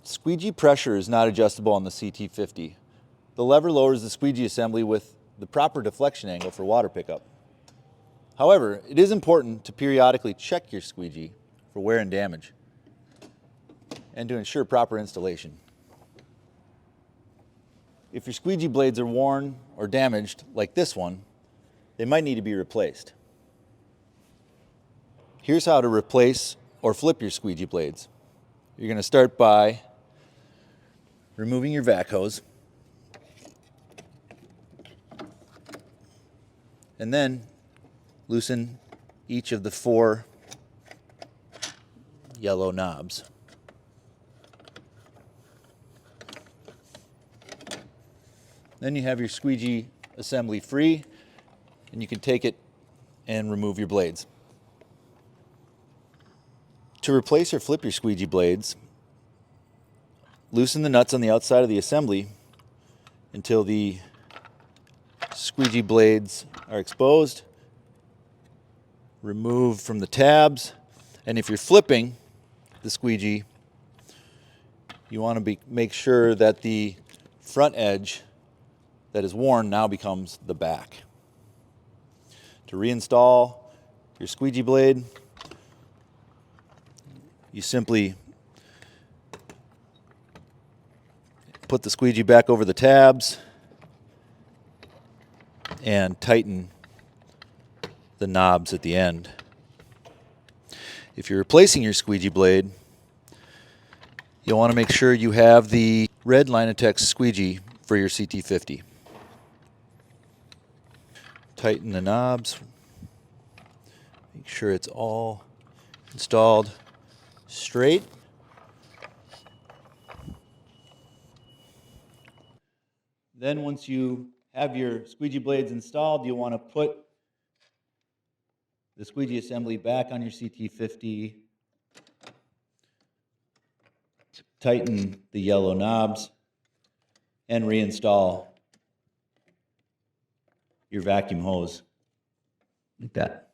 Squeegee pressure is not adjustable on the CT50. The lever lowers the squeegee assembly with the proper deflection angle for water pickup. However, it is important to periodically check your squeegee for wear and damage and to ensure proper installation. If your squeegee blades are worn or damaged, like this one, they might need to be replaced. Here's how to replace or flip your squeegee blades. You're going to start by removing your vac hose, and then loosen each of the 4 yellow knobs. Then you have your squeegee assembly free, and you can take it and remove your blades. To replace or flip your squeegee blades, loosen the nuts on the outside of the assembly until the squeegee blades are exposed. Remove from the tabs, and if you're flipping the squeegee, you want to make sure that the front edge that is worn now becomes the back. To reinstall your squeegee blade, you simply put the squeegee back over the tabs and tighten the knobs at the end. If you're replacing your squeegee blade, you'll want to make sure you have the red Linotex squeegee for your CT50. Tighten the knobs. Make sure it's all installed straight. Then once you have your squeegee blades installed, you'll want to put the squeegee assembly back on your CT50. Tighten the yellow knobs and reinstall your vacuum hose like that.